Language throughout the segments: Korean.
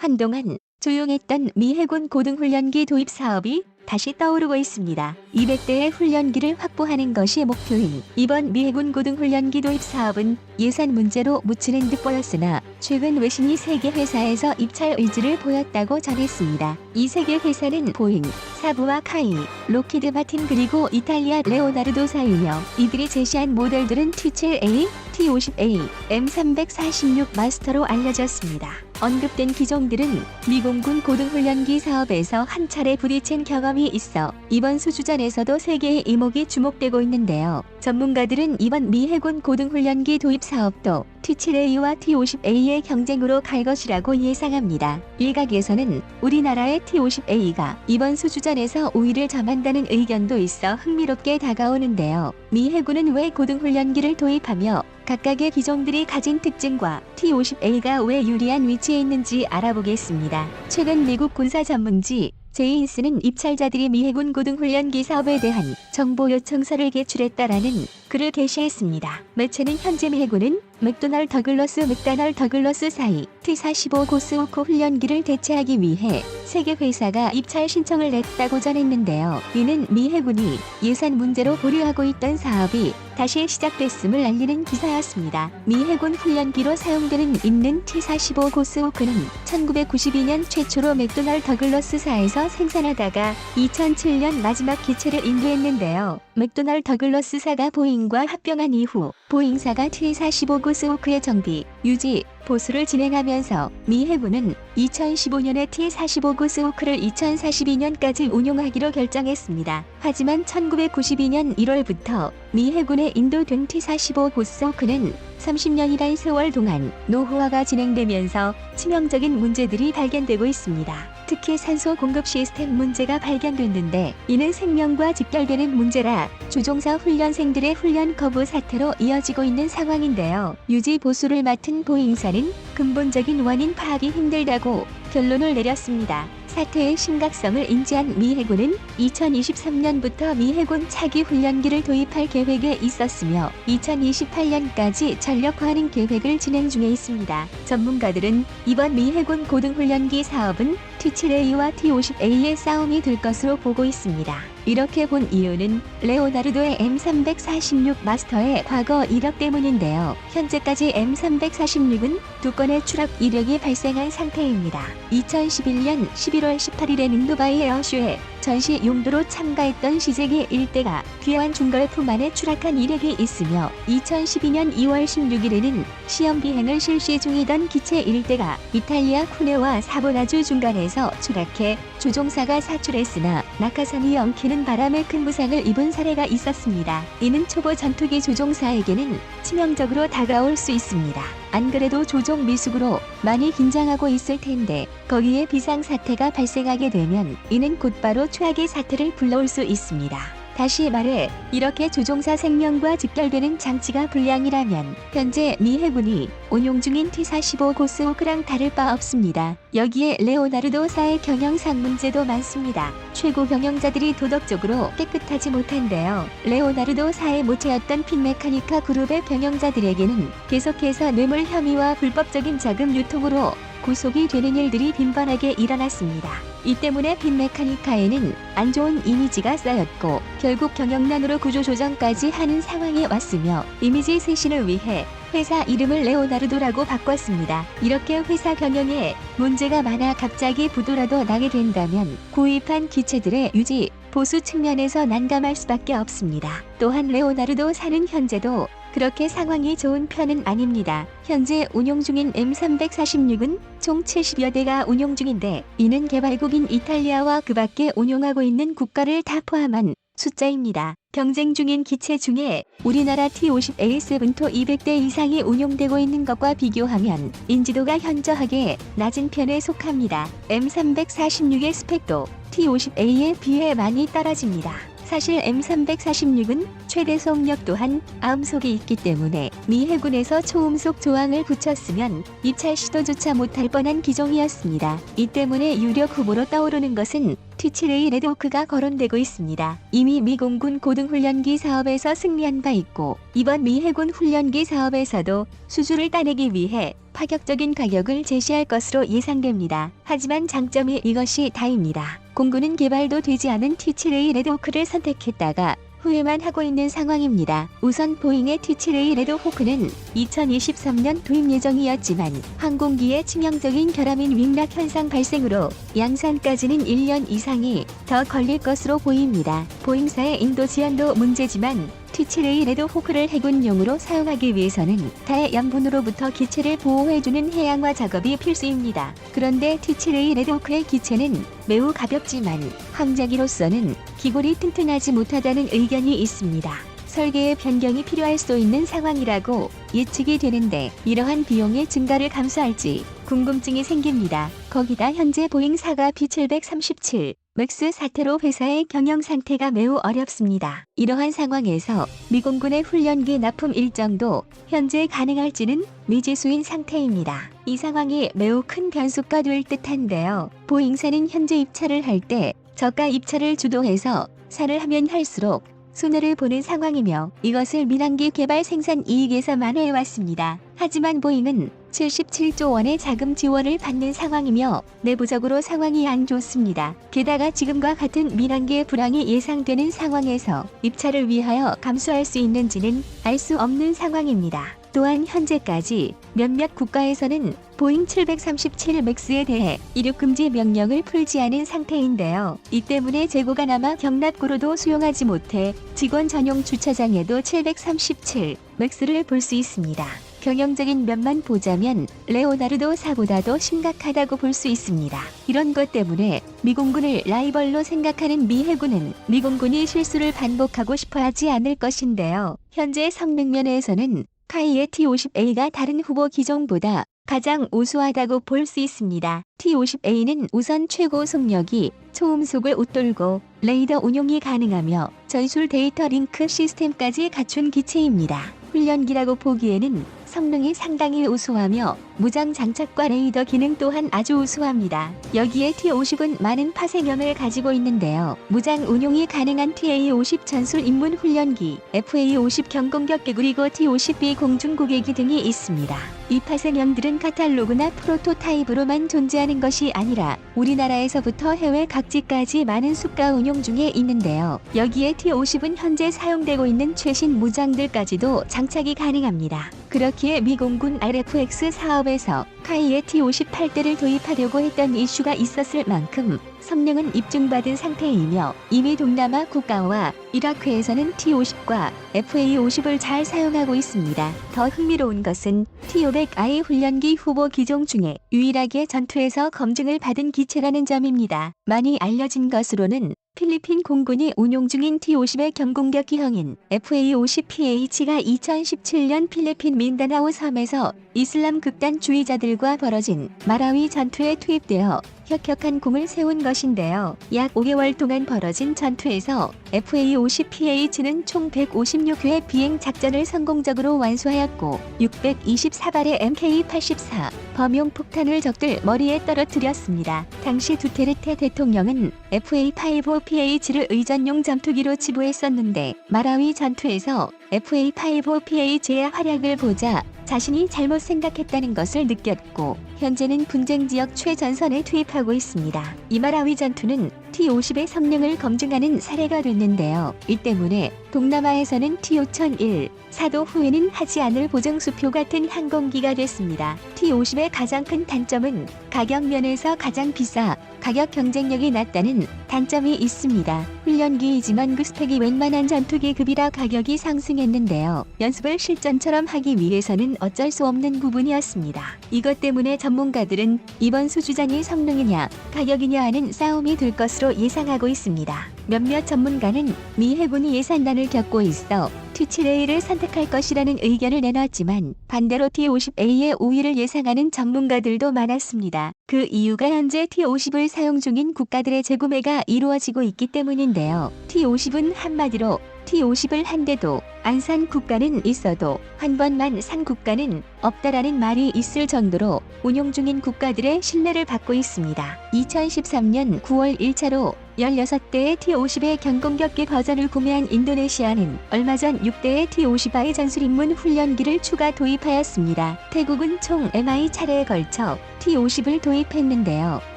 한동안 조용했던 미 해군 고등훈련기 도입 사업이 다시 떠오르고 있습니다. 200대의 훈련기를 확보하는 것이 목표인 이번 미 해군 고등훈련기 도입 사업은 예산 문제로 묻히는 듯 보였으나 최근 외신이 세계 회사에서 입찰 의지를 보였다고 전했습니다. 이 세계 회사는 보잉, 사부와 카이, 록히드 마틴 그리고 이탈리아 레오나르도사이며 이들이 제시한 모델들은 T7A, T50A, M346 마스터로 알려졌습니다. 언급된 기종들은 미공군 고등훈련기 사업에서 한 차례 부딪힌 경험이 있어 이번 수주전에서도 세계의 이목이 주목되고 있는데요. 전문가들은 이번 미 해군 고등훈련기 도입 사업도 T7A와 T50A의 경쟁으로 갈 것이라고 예상합니다. 일각에서는 우리나라의 T50A가 이번 수주전에서 우위를 점한다는 의견도 있어 흥미롭게 다가오는데요. 미 해군은 왜 고등훈련기를 도입하며 각각의 기종들이 가진 특징과 T50A가 왜 유리한 위치에 있는지 알아보겠습니다. 최근 미국 군사 전문지 제인스는 입찰자들이 미 해군 고등훈련기 사업에 대한 정보 요청서를 제출했다라는 글을 게시했습니다. 매체는 현재 미 해군은 맥도널 더글러스 사이 T-45 고스호크 훈련기를 대체하기 위해 세계 회사가 입찰 신청을 냈다고 전했는데요. 이는 미 해군이 예산 문제로 보류하고 있던 사업이 다시 시작됐음을 알리는 기사였습니다. 미 해군 훈련기로 사용되는 있는 T-45 고스호크는 1992년 최초로 맥도널 더글러스사에서 생산하다가 2007년 마지막 기체를 인도했는데요. 맥도널 더글러스사가 보잉과 합병한 이후 보잉사가 T-45 고스호크의 정비, 유지, 보수를 진행하면서 미 해군은 2015년에 T-45 고스호크를 2042년까지 운용하기로 결정했습니다. 하지만 1992년 1월부터 미 해군에 인도된 T-45 고스호크는 30년이란 세월 동안 노후화가 진행되면서 치명적인 문제들이 발견되고 있습니다. 특히 산소 공급 시스템 문제가 발견됐는데 이는 생명과 직결되는 문제라 조종사 훈련생들의 훈련 거부 사태로 이어지고 있는 상황인데요. 유지 보수를 맡은 보잉사는 근본적인 원인 파악이 힘들다고 결론을 내렸습니다. 사태의 심각성을 인지한 미 해군은 2023년부터 미 해군 차기 훈련기를 도입할 계획에 있었으며 2028년까지 전력화하는 계획을 진행 중에 있습니다. 전문가들은 이번 미 해군 고등훈련기 사업은 T7A와 T50A의 싸움이 될 것으로 보고 있습니다. 이렇게 본 이유는 레오나르도의 M346 마스터의 과거 이력 때문인데요. 현재까지 M346은 2건의 추락 이력이 발생한 상태입니다. 2011년 11월 18일에는 두바이 에어쇼에 전시 용도로 참가했던 시제기 1대가 귀환 중걸품 안에 추락한 이력이 있으며 2012년 2월 16일에는 시험 비행을 실시 중이던 기체 1대가 이탈리아 쿠네와 사보나주 중간에서 추락해 조종사가 사출했으나 낙하산이 엉키는 바람에 큰 부상을 입은 사례가 있었습니다. 이는 초보 전투기 조종사에게는 치명적으로 다가올 수 있습니다. 안 그래도 조종 미숙으로 많이 긴장하고 있을 텐데 거기에 비상사태가 발생하게 되면 이는 곧바로 최악의 사태를 불러올 수 있습니다. 다시 말해 이렇게 조종사 생명과 직결되는 장치가 불량이라면 현재 미 해군이 운용 중인 T-45 고스호크랑 다를 바 없습니다. 여기에 레오나르도사의 경영상 문제도 많습니다. 최고 경영자들이 도덕적으로 깨끗하지 못한데요. 레오나르도사의 모체였던 핀메카니카 그룹의 경영자들에게는 계속해서 뇌물 혐의와 불법적인 자금 유통으로 구속이 되는 일들이 빈번하게 일어났습니다. 이 때문에 핀메카니카에는 안 좋은 이미지가 쌓였고 결국 경영난으로 구조조정까지 하는 상황에 왔으며 이미지 쇄신을 위해 회사 이름을 레오나르도라고 바꿨습니다. 이렇게 회사 경영에 문제가 많아 갑자기 부도라도 나게 된다면 구입한 기체들의 유지, 보수 측면에서 난감할 수밖에 없습니다. 또한 레오나르도사는 현재도 그렇게 상황이 좋은 편은 아닙니다. 현재 운용 중인 M346은 총 70여 대가 운용 중인데 이는 개발국인 이탈리아와 그 밖에 운용하고 있는 국가를 다 포함한 숫자입니다. 경쟁 중인 기체 중에 우리나라 T50A7도 200대 이상이 운용되고 있는 것과 비교하면 인지도가 현저하게 낮은 편에 속합니다. M346의 스펙도 T50A에 비해 많이 떨어집니다. 사실 M346은 최대 속력 또한 아음속이 있기 때문에 미 해군에서 초음속 조항을 붙였으면 입찰 시도조차 못할 뻔한 기종이었습니다. 이 때문에 유력 후보로 떠오르는 것은 T-7A 레드호크가 거론되고 있습니다. 이미 미 공군 고등훈련기 사업에서 승리한 바 있고 이번 미 해군 훈련기 사업에서도 수주를 따내기 위해 파격적인 가격을 제시할 것으로 예상됩니다. 하지만 장점이 이것이 다입니다. 공군은 개발도 되지 않은 T-7A 레드호크를 선택했다가 후회만 하고 있는 상황입니다. 우선 보잉의 T-7A 레드호크는 2023년 도입 예정이었지만 항공기의 치명적인 결함인 윙락 현상 발생으로 양산까지는 1년 이상이 더 걸릴 것으로 보입니다. 보잉사의 인도 지원도 문제지만 T-7A 레드호크를 해군용으로 사용하기 위해서는 달 양분으로부터 기체를 보호해주는 해양화 작업이 필수입니다. 그런데 T-7A 레드호크의 기체는 매우 가볍지만 항자기로서는 기골이 튼튼하지 못하다는 의견이 있습니다. 설계의 변경이 필요할 수 있는 상황이라고 예측이 되는데 이러한 비용의 증가를 감수할지 궁금증이 생깁니다. 거기다 현재 보잉사가 B737 맥스 사태로 회사의 경영 상태가 매우 어렵습니다. 이러한 상황에서 미 공군의 훈련기 납품 일정도 현재 가능할지는 미지수인 상태입니다. 이 상황이 매우 큰 변수가 될 듯한데요. 보잉사는 현재 입찰을 할 때 저가 입찰을 주도해서 사를 하면 할수록 손해를 보는 상황이며 이것을 민항기 개발 생산 이익에서 만회해왔습니다. 하지만 보잉은 77조 원의 자금 지원을 받는 상황이며 내부적으로 상황이 안 좋습니다. 게다가 지금과 같은 민항기의 불황이 예상되는 상황에서 입찰을 위하여 감수할 수 있는지는 알 수 없는 상황입니다. 또한 현재까지 몇몇 국가에서는 보잉 737 맥스에 대해 이륙 금지 명령을 풀지 않은 상태인데요. 이 때문에 재고가 남아 경납고로도 수용하지 못해 직원 전용 주차장에도 737 맥스를 볼 수 있습니다. 경영적인 면만 보자면 레오나르도사보다도 심각하다고 볼 수 있습니다. 이런 것 때문에 미 공군을 라이벌로 생각하는 미 해군은 미 공군이 실수를 반복하고 싶어 하지 않을 것인데요. 현재 성능 면에서는 카이의 T-50A가 다른 후보 기종보다 가장 우수하다고 볼 수 있습니다. T-50A는 우선 최고 속력이 초음속을 웃돌고 레이더 운용이 가능하며 전술 데이터 링크 시스템까지 갖춘 기체입니다. 훈련기라고 보기에는 성능이 상당히 우수하며 무장 장착과 레이더 기능 또한 아주 우수합니다. 여기에 T-50은 많은 파생형을 가지고 있는데요. 무장 운용이 가능한 TA-50 전술 입문 훈련기, FA-50 경공격기 그리고 T-50B 공중고개기 등이 있습니다. 이 파생형들은 카탈로그나 프로토타입으로만 존재하는 것이 아니라 우리나라에서부터 해외 각지까지 많은 수가 운용 중에 있는데요. 여기에 T-50은 현재 사용되고 있는 최신 무장들까지도 장착이 가능합니다. 그렇기에 미 공군 RFX 사업에서 카이의 T-58대를 도입하려고 했던 이슈가 있었을 만큼 성능은 입증받은 상태이며 이미 동남아 국가와 이라크에서는 T-50과 FA-50을 잘 사용하고 있습니다. 더 흥미로운 것은 T-500I 훈련기 후보 기종 중에 유일하게 전투에서 검증을 받은 기체라는 점입니다. 많이 알려진 것으로는 필리핀 공군이 운용 중인 T-50의 경공격기형인 FA-50PH가 2017년 필리핀 민다나오 섬에서 이슬람 극단주의자들과 벌어진 마라위 전투에 투입되어 혁혁한 공을 세운 것인데요. 약 5개월 동안 벌어진 전투에서 FA-50PH는 총 156회 비행 작전을 성공적으로 완수하였고 624발의 MK-84 범용 폭탄을 적들 머리에 떨어뜨렸습니다. 당시 두테르테 대통령은 FA-55PH를 의전용 전투기로 치부했었는데 마라위 전투에서 FA-55PH의 활약을 보자 자신이 잘못 생각했다는 것을 느꼈고 현재는 분쟁 지역 최전선에 투입하고 있습니다. 이 마라위 전투는 T-50의 성능을 검증하는 사례가 됐는데요. 이 때문에 동남아에서는 T-5001 사도 후에는 하지 않을 보정수표 같은 항공기가 됐습니다. T-50의 가장 큰 단점은 가격 면에서 가장 비싸 가격 경쟁력이 낮다는 단점이 있습니다. 훈련기이지만 그 스펙이 웬만한 전투기 급이라 가격이 상승했는데요. 연습을 실전처럼 하기 위해서는 어쩔 수 없는 부분이었습니다. 이것 때문에 전문가들은 이번 수주전이 성능이냐 가격이냐 하는 싸움이 될 것으로 예상하고 있습니다. 몇몇 전문가는 미 해군이 예산난을 겪고 있어 T-7A를 선택할 것이라는 의견을 내놨지만 반대로 T-50A의 우위를 예상하는 전문가들도 많았습니다. 그 이유가 현재 T-50을 사용 중인 국가들의 재구매가 이루어지고 있기 때문인데요. T-50은 한마디로 T-50을 한 대도 안 산 국가는 있어도 한 번만 산 국가는 없다라는 말이 있을 정도로 운용 중인 국가들의 신뢰를 받고 있습니다. 2013년 9월 1차로 16대의 T-50의 경공격기 버전을 구매한 인도네시아는 얼마 전 6대의 T-50I 전술임문 훈련기를 추가 도입하였습니다. 태국은 총 MI 차례에 걸쳐 T-50을 도입했는데요.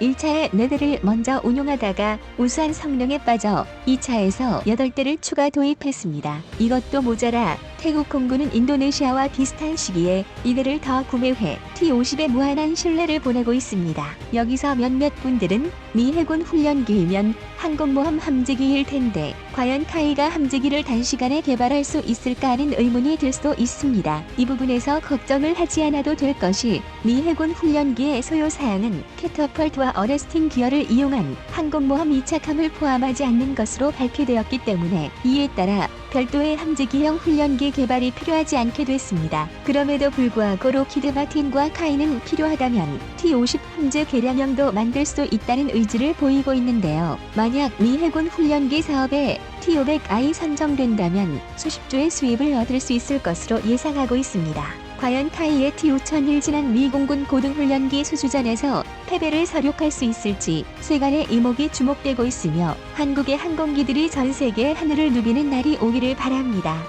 1차에 4대를 먼저 운용하다가 우수한 성능에 빠져 2차에서 8대를 추가 도입했습니다. 이것도 모자라 태국 공군은 인도네시아와 비슷한 시기에 이대를 더 구매해 T-50에 무한한 신뢰를 보내고 있습니다. 여기서 몇몇 분들은 미 해군 훈련기이면 항공모함 함재기일 텐데 과연 카이가 함재기를 단시간에 개발할 수 있을까 하는 의문이 들 수도 있습니다. 이 부분에서 걱정을 하지 않아도 될 것이 미 해군 훈련기의 소요 사양은 캐터펄트와 어레스팅 기어를 이용한 항공모함 이착함을 포함하지 않는 것으로 밝혀되었기 때문에 이에 따라 별도의 함재기형 훈련기 개발이 필요하지 않게 됐습니다. 그럼에도 불구하고 록히드 마틴과 카이는 필요하다면 T-50 함재 개량형도 만들 수 있다는 의지를 보이고 있는데요. 만약 미 해군 훈련기 사업에 T-500I 선정된다면 수십조의 수입을 얻을 수 있을 것으로 예상하고 있습니다. 과연 카이의 T-5001 지난 미 공군 고등훈련기 수주전에서 패배를 서력할 수 있을지 세간의 이목이 주목되고 있으며 한국의 항공기들이 전 세계 하늘을 누비는 날이 오기를 바랍니다.